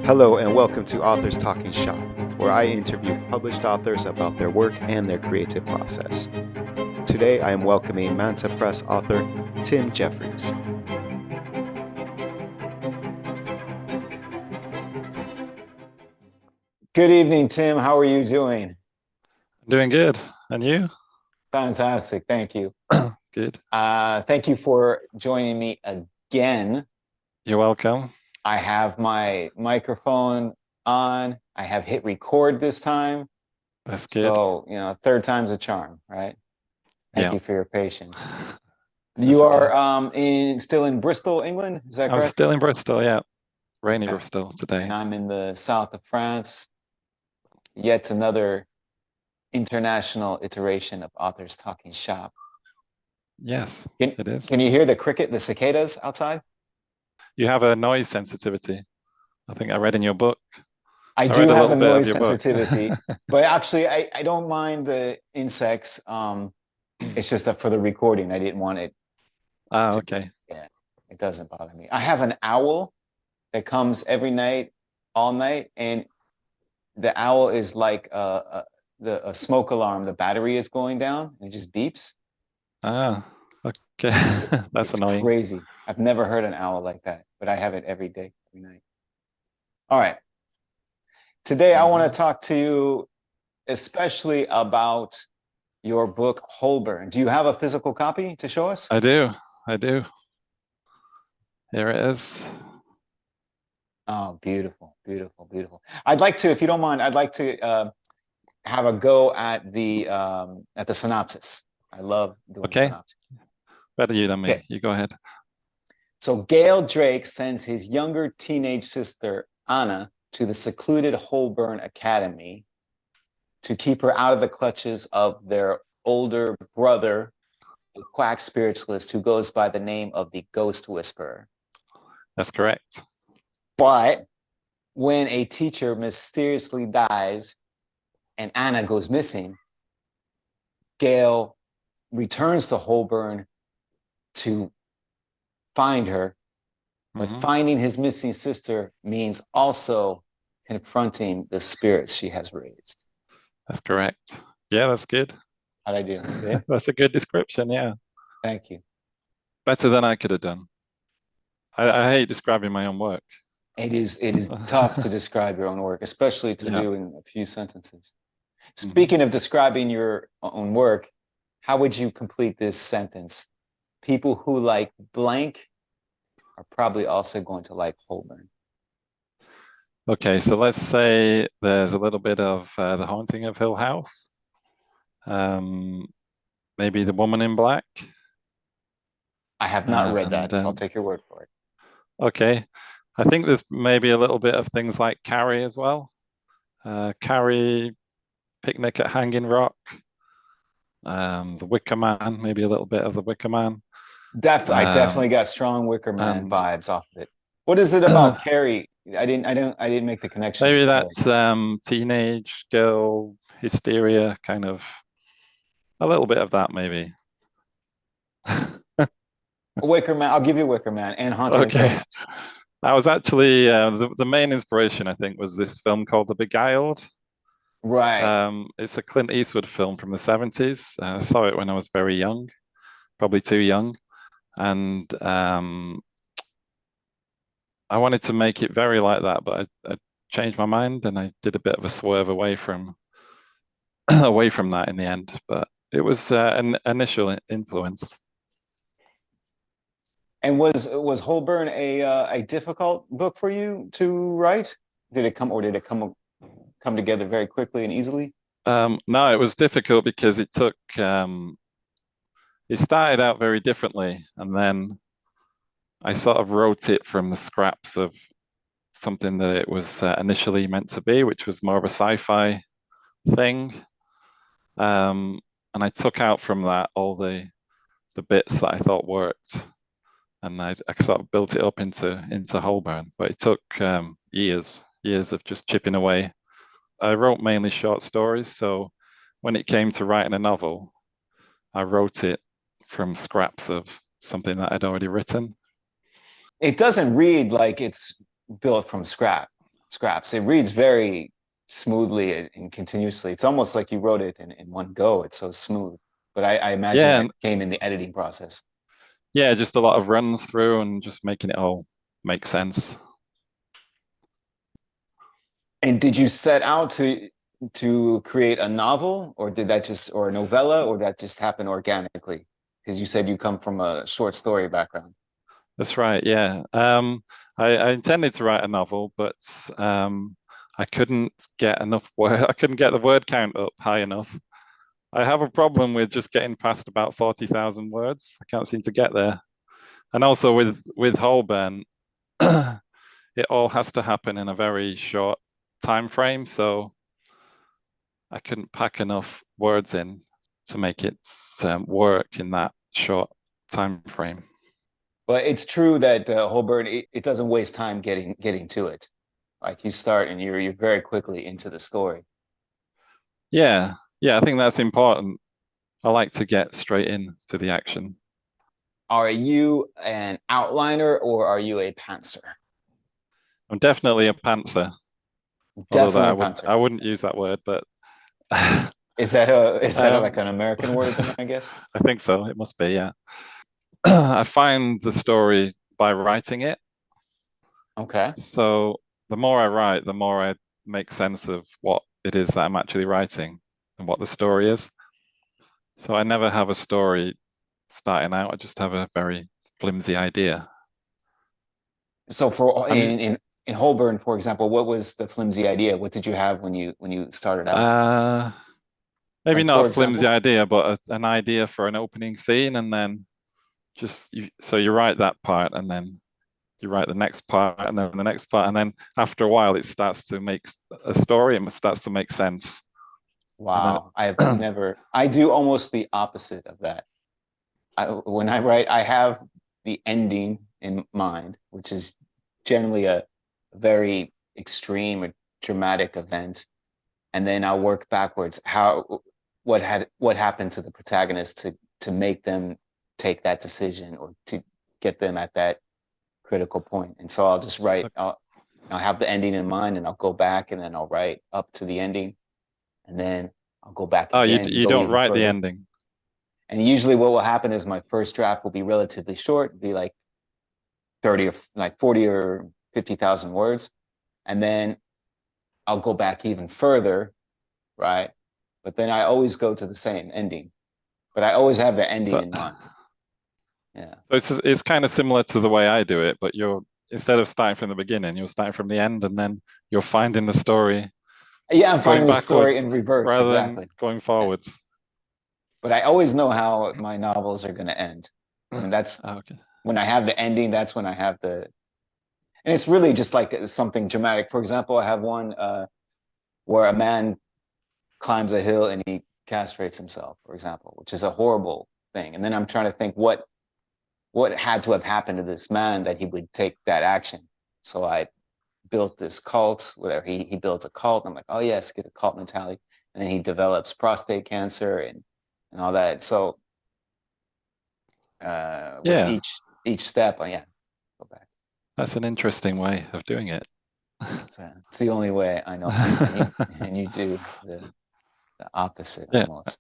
Hello, and welcome to Authors Talking Shop, where I interview published authors about their work and their creative process. Today, I am welcoming Manta Press author Tim Jeffries. Good evening, Tim. How are you doing? Doing good. And you? Fantastic. Thank you. Good. Thank you for joining me again. You're welcome. I have my microphone on. I have hit record this time. That's good. So, third time's a charm, right? Thank Yeah. you for your patience. That's You okay. are still in Bristol, England? Is that I'm correct? still in Bristol, yeah. Rainy Okay. Bristol today. And I'm in the south of France. Yet another international iteration of Authors Talking Shop. Yes, Can, it is. can you hear the cricket, the cicadas outside? You have a noise sensitivity. I think I read in your book. I I do read a have a little bit of noise your book. sensitivity, but actually I don't mind the insects. It's just that for the recording, I didn't want it to, Okay. yeah, it doesn't bother me. I have an owl that comes every night, all night, and the owl is like a smoke alarm. The battery is going down, and it just beeps. Okay. That's It's annoying. crazy. I've never heard an owl like that, but I have it every day, every night. All right. Today, I want to talk to you especially about your book, Holburn. Do you have a physical copy to show us? I do. Here it is. Oh, beautiful, beautiful, beautiful. I'd like to, if you don't mind, I'd like to have a go at the synopsis. I love doing Okay. synopsis. Better you than me. Okay. You go ahead. So Gail Drake sends his younger teenage sister, Anna, to the secluded Holburn Academy to keep her out of the clutches of their older brother, a quack spiritualist who goes by the name of the Ghost Whisperer. That's correct. But when a teacher mysteriously dies and Anna goes missing, Gail returns to Holburn to find her. But finding his missing sister means also confronting the spirits she has raised. That's correct. Yeah, that's good. How'd I do? Good? That's a good description, yeah. Thank you. Better than I could have done. I hate describing my own work. It is tough to describe your own work, especially to do in a few sentences. Speaking of describing your own work, how would you complete this sentence? People who like blank are probably also going to like Holburn. Okay, so let's say there's a little bit of The Haunting of Hill House. Maybe The Woman in Black. I have not read that, so I'll take your word for it. Okay, I think there's maybe a little bit of things like Carrie as well. Carrie, Picnic at Hanging Rock, The Wicker Man, maybe a little bit of The Wicker Man. I definitely got strong Wicker Man vibes off of it. What is it about Carrie? I didn't make the connection. Maybe that's teenage girl hysteria, kind of a little bit of that, maybe. Wicker Man. I'll give you Wicker Man and Haunting of Hill House. I was actually the main inspiration, I think, was this film called The Beguiled. Right. It's a Clint Eastwood film from the 70s. I saw it when I was very young, probably too young, and I wanted to make it very like that, but I changed my mind and I did a bit of a swerve away from away from that in the end. But it was an initial influence. And was Holburn a difficult book for you to write? Did it come together very quickly and easily? No, it was difficult because it took it started out very differently, and then I sort of wrote it from the scraps of something that it was initially meant to be, which was more of a sci-fi thing. And I took out from that all the bits that I thought worked, and I sort of built it up into Holburn. But it took years of just chipping away. I wrote mainly short stories, so when it came to writing a novel, I wrote it from scraps of something that I'd already written. It doesn't read like it's built from scraps. It reads very smoothly and continuously. It's almost like you wrote it in one go. It's so smooth. But I imagine Yeah, that came in the editing process. yeah, just a lot of runs through and just making it all make sense. And did you set out to create a novel, or did that just, or a novella, or that just happen organically? Because you said you come from a short story background. That's right, yeah. I intended to write a novel, but I couldn't get enough word. I couldn't get the word count up high enough. I have a problem with just getting past about 40,000 words. I can't seem to get there. And also with Holburn, it all has to happen in a very short time frame, so I couldn't pack enough words in to make it work in that short time frame. But it's true that Holburn, it doesn't waste time getting to it. Like you start and you're very quickly into the story. Yeah, yeah, I think that's important. I like to get straight in to the action. Are you an outliner or are you a pantser? I'm definitely a pantser, although that Definitely a pantser. I wouldn't use that word, but Is that like um, an American word then, I guess? I think so. It must be, yeah. I find the story by writing it. Okay. So the more I write, the more I make sense of what it is that I'm actually writing and what the story is. So I never have a story starting out. I just have a very flimsy idea. So for And in Holburn, for example, what was the flimsy idea? What did you have when you started out? uh, maybe Like not for a flimsy example? idea, but an idea for an opening scene, and then so you write that part, and then you write the next part, and then the next part, and then after a while, it starts to make a story. It starts to make sense, and Wow, I've then never, I do almost the opposite of that. When I write, I have the ending in mind, which is generally a very extreme or dramatic event, and then I'll work backwards. What happened to the protagonist to make them take that decision or to get them at that critical point. And so I'll just write. I'll have the ending in mind, and I'll go back, and then I'll write up to the ending, and then I'll go back oh, again and you go don't even write the further. ending. And usually what will happen is my first draft will be relatively short, be like 30 or like 40 or 50,000 words. And then I'll go back even further, right? But then I always go to the same ending, but I always have the ending So, in mind. Yeah. so it's kind of similar to the way I do it, but you're instead of starting from the beginning, you're starting from the end, and then you're finding the story Yeah, I'm going finding the story backwards in reverse, rather than exactly. going Yeah. forwards. But I always know how my novels are going to end. And that's Okay. when I have the ending, that's when I have and it's really just like something dramatic. For example, I have one where a man climbs a hill and he castrates himself, for example, which is a horrible thing. And then I'm trying to think what had to have happened to this man that he would take that action. So I built this cult, where he builds a cult. And I'm like, oh yes, get a cult mentality. And then he develops prostate cancer and all that. So with Yeah, each step, oh yeah, go back. that's an interesting way of doing it. So it's the only way I know. And you do the opposite Yeah. almost.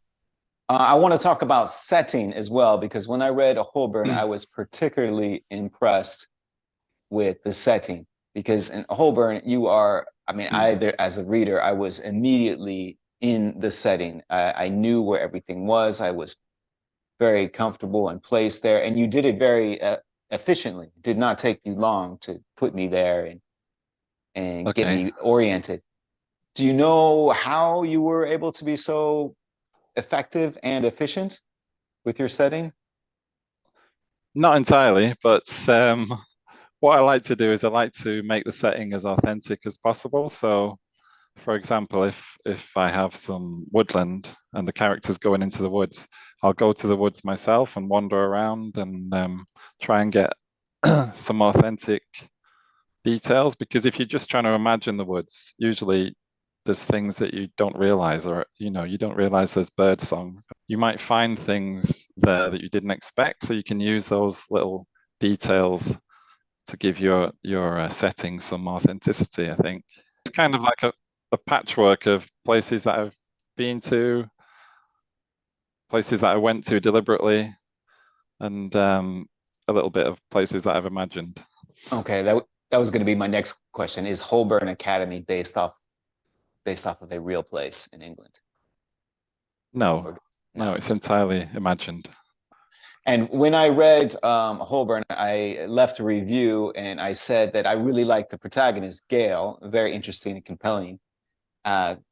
I want to talk about setting as well, because when I read Holborn, I was particularly impressed with the setting. Because in Holborn, you are, I mean, as a reader, I was immediately in the setting. I knew where everything was. I was very comfortable and placed there. And you did it very efficiently. It did not take you long to put me there and get Okay. me oriented. Do you know how you were able to be so effective and efficient with your setting? Not entirely, but what I like to do is I like to make the setting as authentic as possible. So, for example, if I have some woodland and the character's going into the woods, I'll go to the woods myself and wander around and try and get some authentic details. Because if you're just trying to imagine the woods, usually there's things that you don't realize, or you don't realize there's bird song. You might find things there that you didn't expect, so you can use those little details to give your setting some authenticity, I think. It's kind of like a patchwork of places that I've been to, places that I went to deliberately, and a little bit of places that I've imagined. Okay, that was going to be my next question. Is Holburn Academy based off of a real place in England? No, Or no, no, it's just entirely imagined. and when I read Holburn, I left a review and I said that I really liked the protagonist, Gail, a very interesting and compelling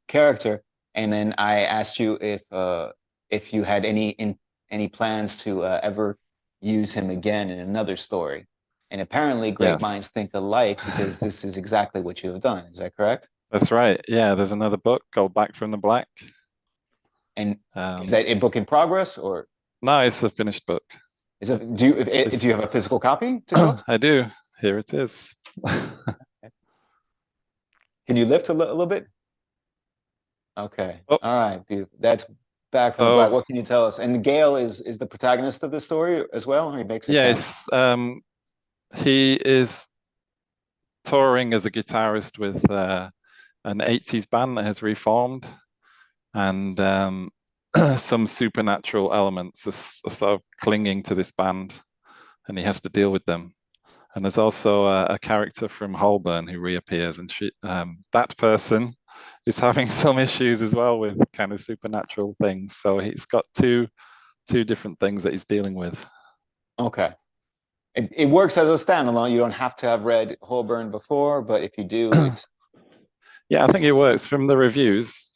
character. And then I asked you if you had any plans to ever use him again in another story. And apparently, great Yes, minds think alike because this is exactly what you have done. Is that correct? that's right. Yeah, there's another book called Back from the Black. And is Um, that a book in progress, or no, it's a finished book. is it? It's, Do you have a physical copy to show us? I do. Here it is. Can you lift a little bit? Okay. Oh, All right. Beautiful. That's Back from the Black. so What can you tell us? And Gail is the protagonist of this story as well, or he makes a cameo? yes, he is touring as a guitarist with an 80s band that has reformed, and some supernatural elements are sort of clinging to this band, and he has to deal with them. And there's also a character from Holburn who reappears, and that person is having some issues as well with kind of supernatural things. So he's got two different things that he's dealing with. Okay. It works as a standalone. You don't have to have read Holburn before, but if you do, Yeah, I it's think it works from the reviews.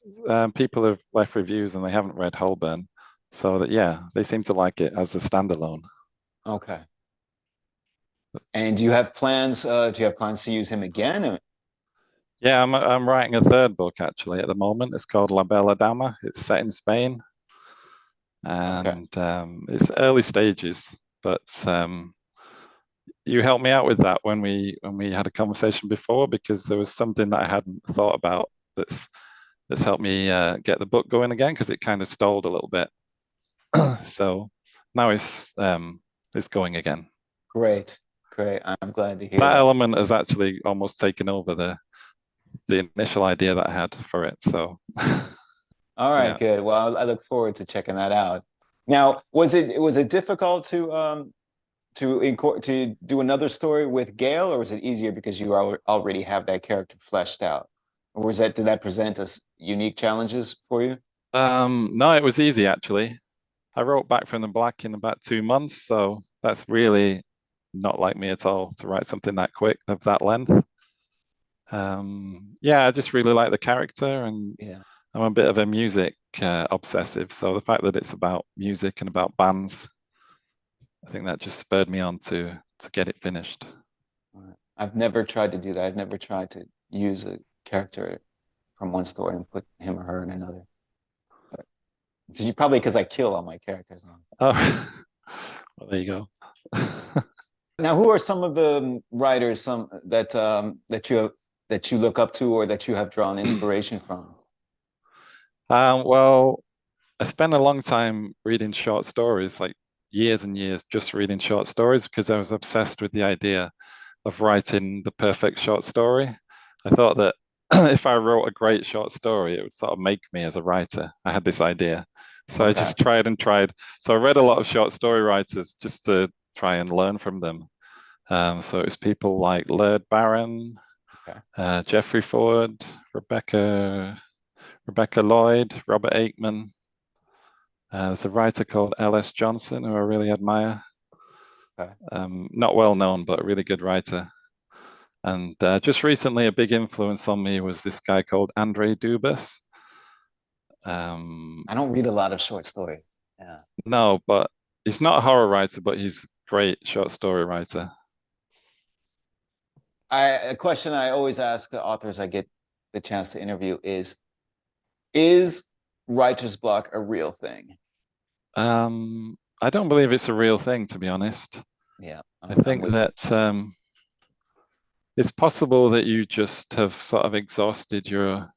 People have left reviews and they haven't read Holburn, so that yeah, they seem to like it as a standalone. okay. And do you have plans? Do you have plans to use him again? Yeah, I'm writing a third book actually at the moment. It's called La Bella Dama. It's set in Spain, Okay. and it's early stages. But you helped me out with that when we had a conversation before because there was something that I hadn't thought about that's helped me get the book going again because it kind of stalled a little bit. So now it's going again. Great. Great. I'm glad to hear That that. element has actually almost taken over the initial idea that I had for it. So All right, yeah. good. Well, I look forward to checking that out. Now, was it difficult to do another story with Gail, or was it easier because you already have that character fleshed out? Or did that present us unique challenges for you? No, it was easy actually. I wrote Back from the Black in about 2 months, so that's really not like me at all to write something that quick of that length. Yeah, I just really like the character, and Yeah. I'm a bit of a music obsessive. So the fact that it's about music and about bands, I think that just spurred me on to get it finished. I've never tried to do that. I've never tried to use a character from one story and put him or her in another. But probably because I kill all my characters on. Oh, well, there you go. Now, who are some of the writers that you look up to or that you have drawn inspiration from? Well, I spent a long time reading short stories, like years and years, just reading short stories because I was obsessed with the idea of writing the perfect short story. I thought that if I wrote a great short story, it would sort of make me as a writer. I had this idea. So I Okay. just tried and tried. So I read a lot of short story writers just to try and learn from them. So it was people like Laird Barron, Okay. Jeffrey Ford, Rebecca Lloyd, Robert Aikman. There's a writer called L.S. Johnson who I really admire. Okay. Not well known, but a really good writer. And just recently, a big influence on me was this guy called Andre Dubus. Um, I don't read a lot of short stories. Yeah. no, but he's not a horror writer, but he's a great short story writer. A question I always ask the authors I get the chance to interview is writer's block a real thing? I don't believe it's a real thing, to be honest. Yeah, I I'm think with you. that it's possible that you just have sort of exhausted your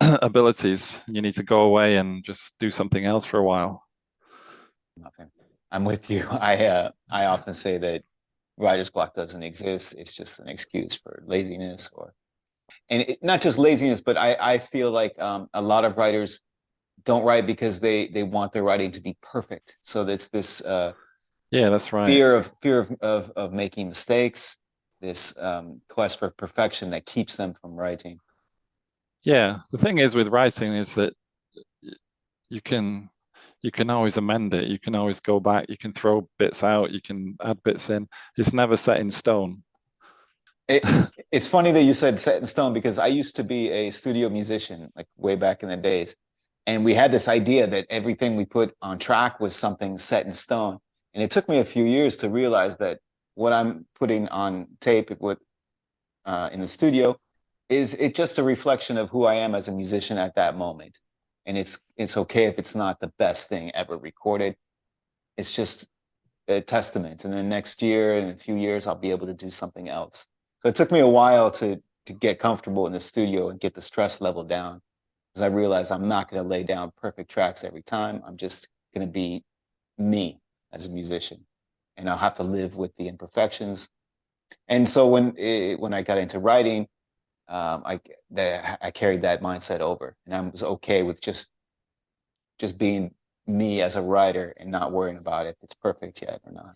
abilities. You need to go away and just do something else for a while. Nothing. I'm with you. I often say that writer's block doesn't exist. It's just an excuse for laziness or and not just laziness, but I feel like a lot of writers don't write because they want their writing to be perfect. So that's this Yeah, that's right. fear of making mistakes, this quest for perfection that keeps them from writing. Yeah, the thing is with writing is that you can you can always amend it. You can always go back. You can throw bits out. You can add bits in. It's never set in stone. It it's funny that you said set in stone because I used to be a studio musician like way back in the days. And we had this idea that everything we put on track was something set in stone. And it took me a few years to realize that what I'm putting on tape with in the studio is it just a reflection of who I am as a musician at that moment. And it's okay if it's not the best thing ever recorded. It's just a testament. And then next year, in a few years, I'll be able to do something else. So it took me a while to get comfortable in the studio and get the stress level down because I realized I'm not going to lay down perfect tracks every time. I'm just going to be me as a musician, and I'll have to live with the imperfections. And so when I got into writing, I carried that mindset over, and I was okay with just being me as a writer and not worrying about if it's perfect yet or not.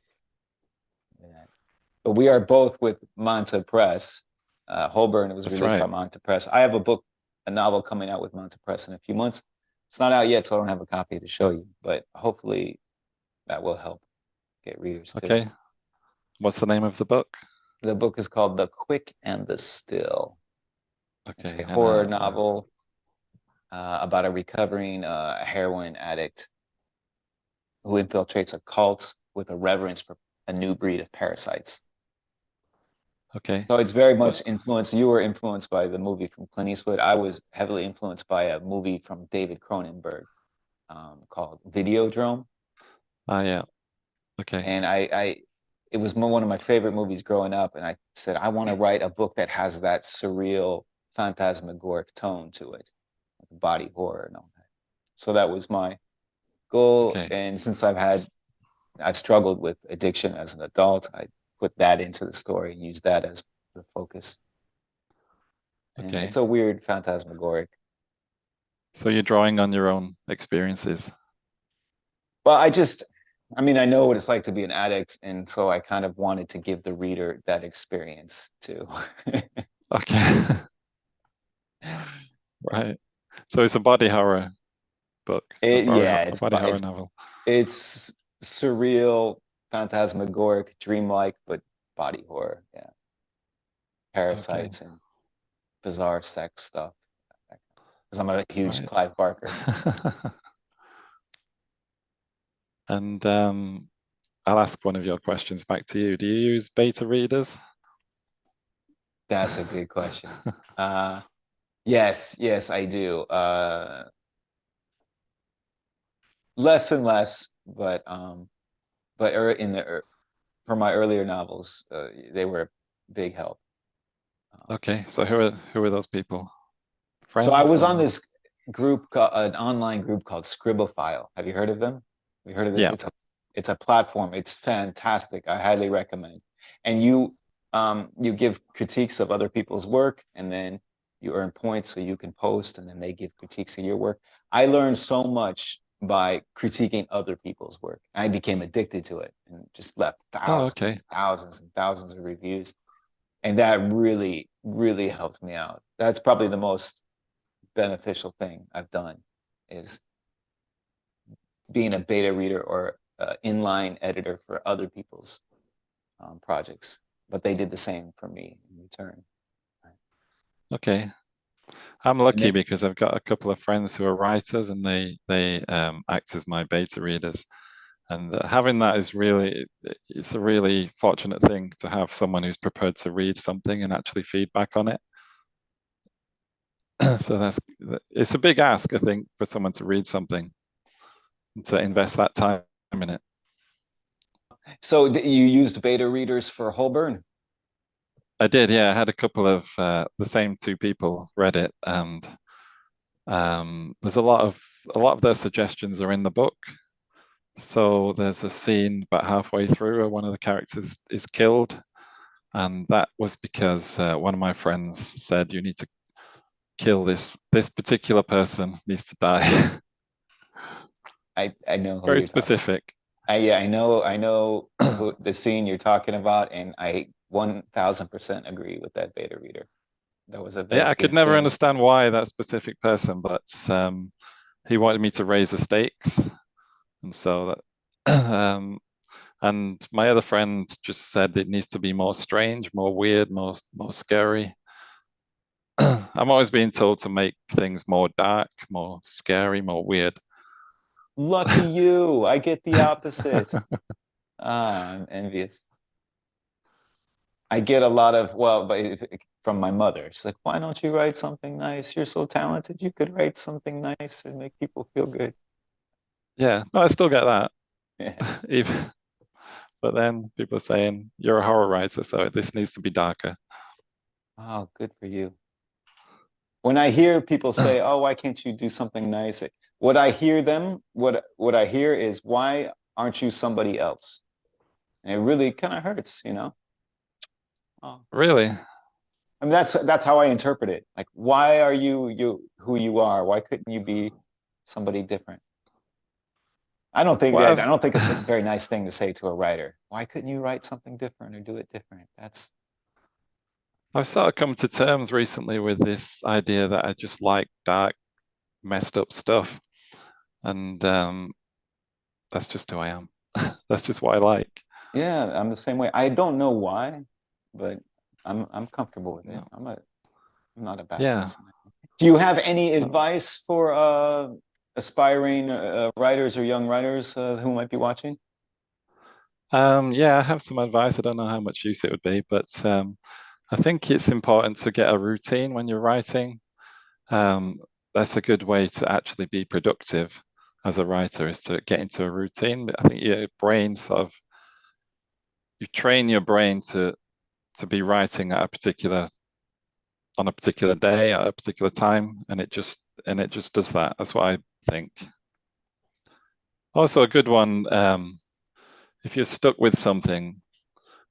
But we are both with Manta Press. Holburn was That's released by right. Manta Press. I have a book, a novel coming out with Manta Press in a few months. It's not out yet, so I don't have a copy to show you, but hopefully that will help get readers to it. Okay. What's the name of the book? The book is called The Quick and the Still. It's a Okay. And horror novel about a recovering heroin addict who infiltrates a cult with a reverence for a new breed of parasites. okay. So it's very What? much influenced. You were influenced by the movie from Clint Eastwood. I was heavily influenced by a movie from David Cronenberg called Videodrome. Yeah. Okay. And it was one of my favorite movies growing up. And I said, I want to write a book that has that surreal, phantasmagoric tone to it, like body horror and all that. So that was my goal. Okay. And since I've struggled with addiction as an adult, I put that into the story and use that as the focus. And it's Okay. a weird phantasmagoric. So you're drawing on your own experiences. Well, I mean, I know what it's like to be an addict, and so I kind of wanted to give the reader that experience too. Okay. Right. So it's a body horror book, Yeah, a body horror novel. it's surreal, phantasmagoric, dreamlike, but body horror. Yeah, Okay. parasites and bizarre sex stuff. Because I'm a huge Right. Clive Barker fan. And I'll ask one of your questions back to you. Do you use beta readers? That's a good question. Uh, yes, I do. Less and less, but in for my earlier novels, they were a big help. Um, Okay, so who are those people? so I Friends was on or this an online group called Scribophile. Have you heard of them? Have you heard of this? yeah. It's a platform. It's fantastic. I highly recommend. And you give critiques of other people's work, and then you earn points so you can post, and then they give critiques of your work. I learned so much by critiquing other people's work. I became addicted to it and just left Oh, thousands okay. and thousands and thousands of reviews. And that really, really helped me out. That's probably the most beneficial thing I've done is being a beta reader or inline editor for other people's projects. But they did the same for me in return. Okay. I'm And lucky then, because I've got a couple of friends who are writers and they act as my beta readers. And having that is really it's a really fortunate thing to have someone who's prepared to read something and actually feedback on it. So it's a big ask, I think, for someone to read something and to invest that time in it. so you used beta readers for Holburn? I did, yeah. I had a couple of the same two people read it, and there's a lot of their suggestions are in the book, So there's a scene about halfway through where one of the characters is killed, and that was because one of my friends said you need to kill this particular person needs to die. I know who Very you're talking. specific. Yeah, I know who the scene you're talking about, and I 1000% agree with that beta reader. That was a Yeah, very I could good never scene. understand why that specific person, but he wanted me to raise the stakes, and so that and my other friend just said it needs to be more strange, more weird, more scary. I'm always being told to make things more dark, more scary, more weird. Lucky you. I get the opposite. Ah, I'm envious. I get a lot of, well, from my mother. She's like, why don't you write something nice? You're so talented. You could write something nice and make people feel good. Yeah, no, I still get that. Yeah. Even, but then people are saying you're a horror writer, so this needs to be darker. Oh, good for you. When I hear people say, "Oh, why can't you do something nice?" What I hear is, "Why aren't you somebody else?" And it really kind of hurts, you know. Oh. Really? I mean, that's how I interpret it. Like, why are you who you are? Why couldn't you be somebody different? Well, I don't think it's a very nice thing to say to a writer. Why couldn't you write something different or do it different? That's I've sort of come to terms recently with this idea that I just like dark, messed up stuff, and that's just who I am. That's just what I like. yeah, I'm the same way. I don't know why, but I'm comfortable with it. No. I'm not a bad Yeah. person. Do you have any So, advice for aspiring writers or young writers who might be watching? yeah, I have some advice. I don't know how much use it would be, but I think it's important to get a routine when you're writing. Um, that's a good way to actually be productive as a writer is to get into a routine. I think your brain sort of you train your brain to be writing at a particular on a particular day at a particular time, and it just does that. That's what I think. Also, a good one. If you're stuck with something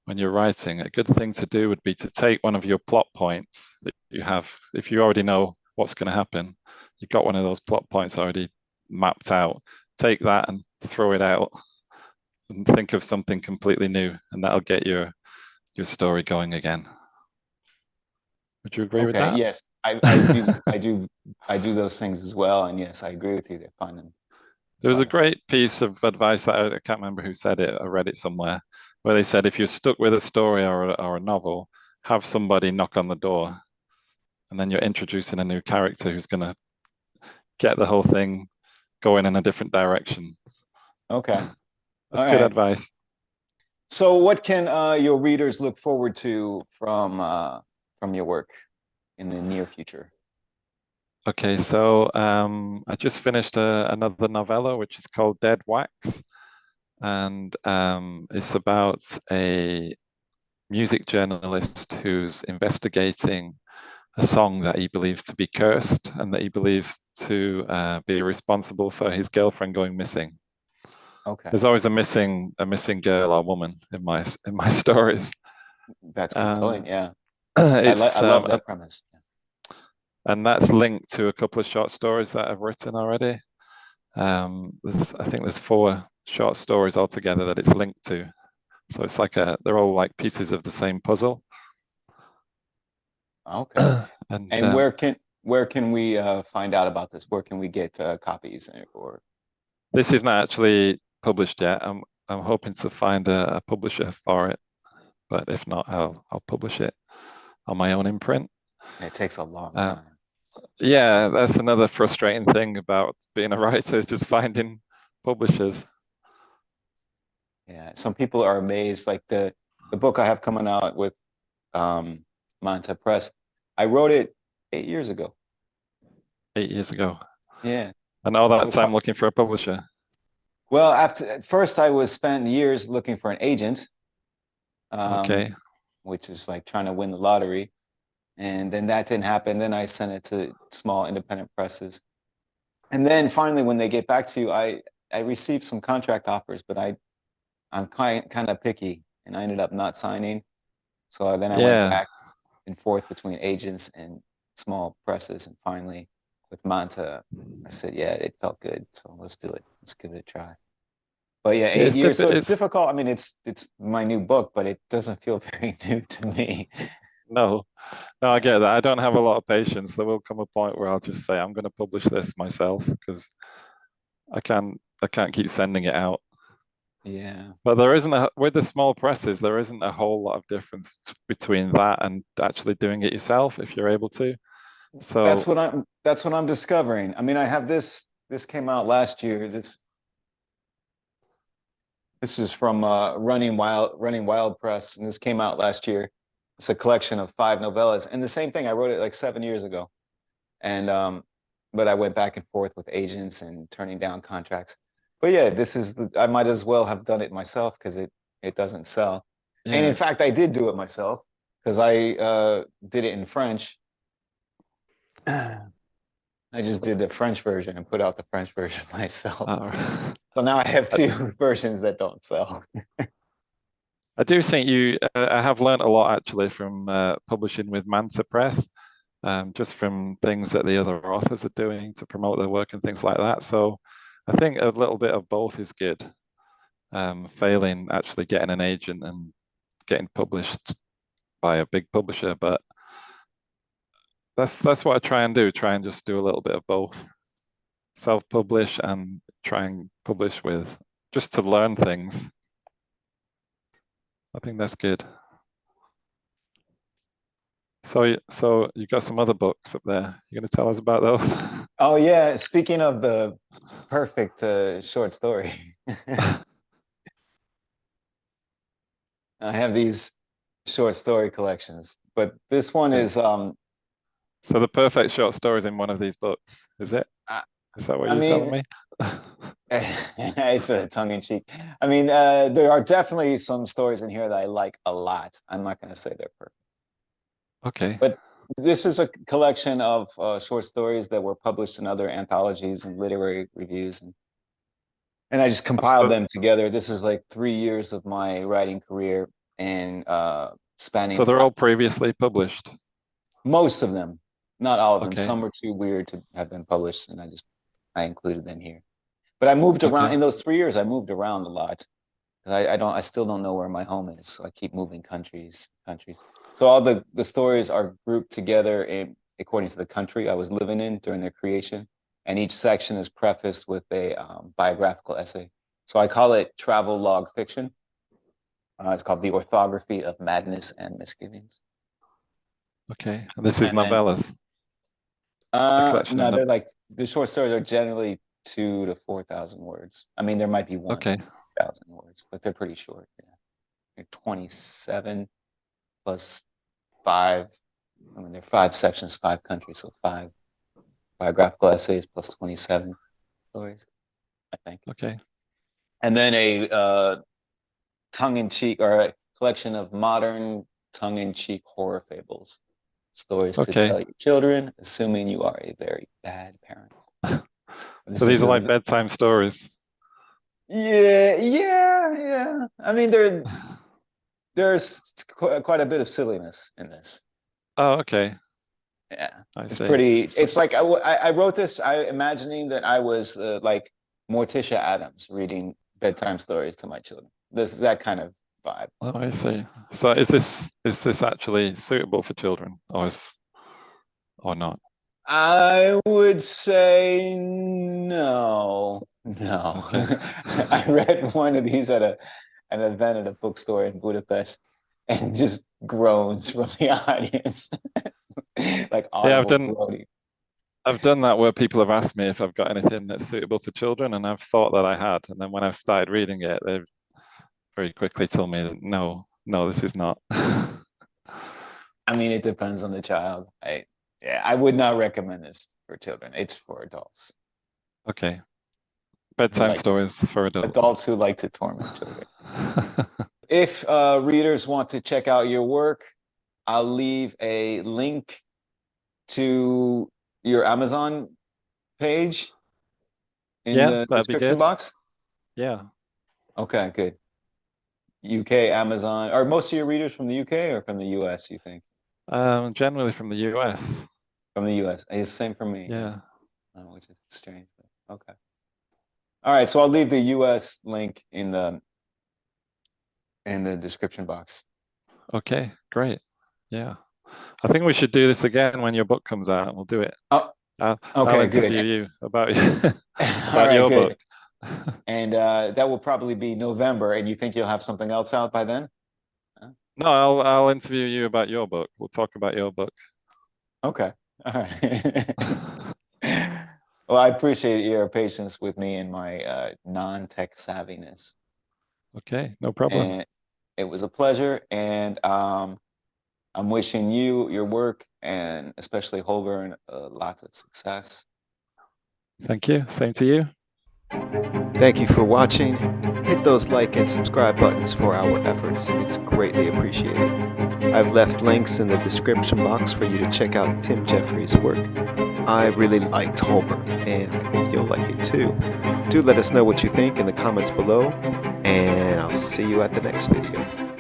when you're writing, a good thing to do would be to take one of your plot points that you have. If you already know what's going to happen, you've got one of those plot points already mapped out. Take that and throw it out and think of something completely new, and that'll get your story going again. Would you agree with Okay, that? yes, I do those things as well, and yes, I agree with you. They find them There was a quite helpful. great piece of advice that I can't remember who said it. I read it somewhere where they said if you're stuck with a story or a novel, have somebody knock on the door, and then you're introducing a new character who's going to get the whole thing going in a different direction. Okay, That's all good right. advice. So, what can your readers look forward to from your work in the near future? Okay, so I just finished another novella which is called Dead Wax, and it's about a music journalist who's investigating a song that he believes to be cursed and that he believes to be responsible for his girlfriend going missing. Okay, There's always a missing girl or woman in my stories, that's compelling. and Yeah, I it's love that premise. and that's linked to a couple of short stories that I've written already. I think there's four short stories altogether that it's linked to. So it's like they're all like pieces of the same puzzle. Okay. And And where can we find out about this? Where can we get copies or this isn't actually published yet. I'm hoping to find a publisher for it, but if not, I'll publish it on my own imprint. it takes a long Uh, time. yeah, that's another frustrating thing about being a writer is just finding publishers. Yeah, some people are amazed. Like the book I have coming out with um, Manta Press, I wrote it 8 years ago. 8 years ago, Yeah, and all so that it's hard. time looking for a publisher. Well, after at first I was spent years looking for an agent, um, Okay, which is like trying to win the lottery, and then that didn't happen. Then I sent it to small independent presses, and then finally, when they get back to you, I received some contract offers, but I'm kind of picky, and I ended up not signing. So then I went Yeah. back and forth between agents and small presses, and finally with Manta, I said, yeah, it felt good, so let's do it. Let's give it a try. But yeah, Yeah, 8 years, so it's it's difficult. I mean, it's my new book, but it doesn't feel very new to me. no, no, I Yeah, get that. I don't have a lot of patience. There will come a point where I'll just say I'm going to publish this myself because I can't keep sending it out. yeah. But there isn't a with the small presses, there isn't a whole lot of difference between that and actually doing it yourself if you're able to. So That's what I'm discovering. I mean, I have this came out last year. This is from Running Wild Press, and this came out last year. It's a collection of 5 novellas, and the same thing. I wrote it like 7 years ago, and but I went back and forth with agents and turning down contracts. But yeah, I might as well have done it myself because it doesn't sell. And in yeah, fact, I did do it myself because I did it in French. I just did the French version and put out the French version myself. uh, So now I have I, two versions that don't sell. I do think I have learned a lot actually from publishing with Manta Press, just from things that the other authors are doing to promote their work and things like that. So I think a little bit of both is good. Failing actually getting an agent and getting published by a big publisher, but that's what I try and do. Try and just do a little bit of both, self-publish and try and publish with, just to learn things. I think that's good. So you got some other books up there. You going to tell us about those? Oh yeah, speaking of the perfect short story, I have these short story collections, but this one Okay. is So the perfect short story is in one of these books, is it? I, Is that what I you're telling mean, me? it's a tongue in cheek. I mean, there are definitely some stories in here that I like a lot. I'm not going to say they're perfect, Okay. but this is a collection of short stories that were published in other anthologies and literary reviews, and I just compiled So, them together. This is like 3 years of my writing career and spanning so they're all previously published. most of them, not all of them. Okay. Some were too weird to have been published, and I included them here. But I moved around Okay. in those 3 years. I moved around a lot. I still don't know where my home is. So I keep moving countries. So all the stories are grouped together according to the country I was living in during their creation, and each section is prefaced with a biographical essay. So I call it travel log fiction. It's called The Orthography of Madness and Misgivings. Okay. And this is And then novellas, a collection of no, no they're like the short stories are generally 2 to 4,000 words. I mean, there might be one Okay. that's 1,000 words, but they're pretty short. Yeah, like 27 plus five. I mean, there are 5 sections, 5 countries, so 5 biographical essays plus 27 stories, I think. Okay. And then a tongue-in-cheek or a collection of modern tongue-in-cheek horror fables, stories to Okay. tell your children, assuming you are a very bad parent. So This these is are like bedtime stories. yeah. I mean, there's quite a bit of silliness in this. Oh, okay. Yeah, I it's see. pretty. So, It's like I wrote this. I imagining that I was like Morticia Adams reading bedtime stories to my children. This is that kind of vibe. oh, I see. So is this actually suitable for children or not? I would say no, no. Okay. I read one of these at an event at a bookstore in Budapest, and just groans from the audience, like Yeah, I've audible done groaning. I've done that where people have asked me if I've got anything that's suitable for children, and I've thought that I had, and then when I've started reading it, they've very quickly told me that no, no, this is not. I mean, it depends on the child. Yeah, I would not recommend this for children. It's for Okay. who Bedtime like to stories for adults. adults who like to torment children. If readers want to check out your work, I'll leave a link to your Amazon page in Yeah, the that'd be description good. box. Yeah. Okay, good. UK, Amazon. Are most of your readers from the UK or from the US, you think? Generally from the US. From the US. It's the same for me, yeah. Yeah. Which is strange. But okay. All right, so I'll leave the US link in the description box. Okay, great. Yeah. I think we should do this again when your book comes out. We'll do it. Oh, I'll okay, good. interview you about All about right, your book. good. And that will probably be November, and you think you'll have something else out by then? Huh? No, I'll interview you about your book. We'll talk about your book. Okay. All right. Well, I appreciate your patience with me and my non-tech savviness. Okay, no problem. And it was a pleasure. And I'm wishing you, your work, and especially Holburn, lots of success. Thank you. Same to you. Thank you for watching. Hit those like and subscribe buttons for our efforts. It's greatly appreciated. I've left links in the description box for you to check out Tim Jeffries' work. I really liked Holburn, and I think you'll like it too. Do let us know what you think in the comments below, and I'll see you at the next video.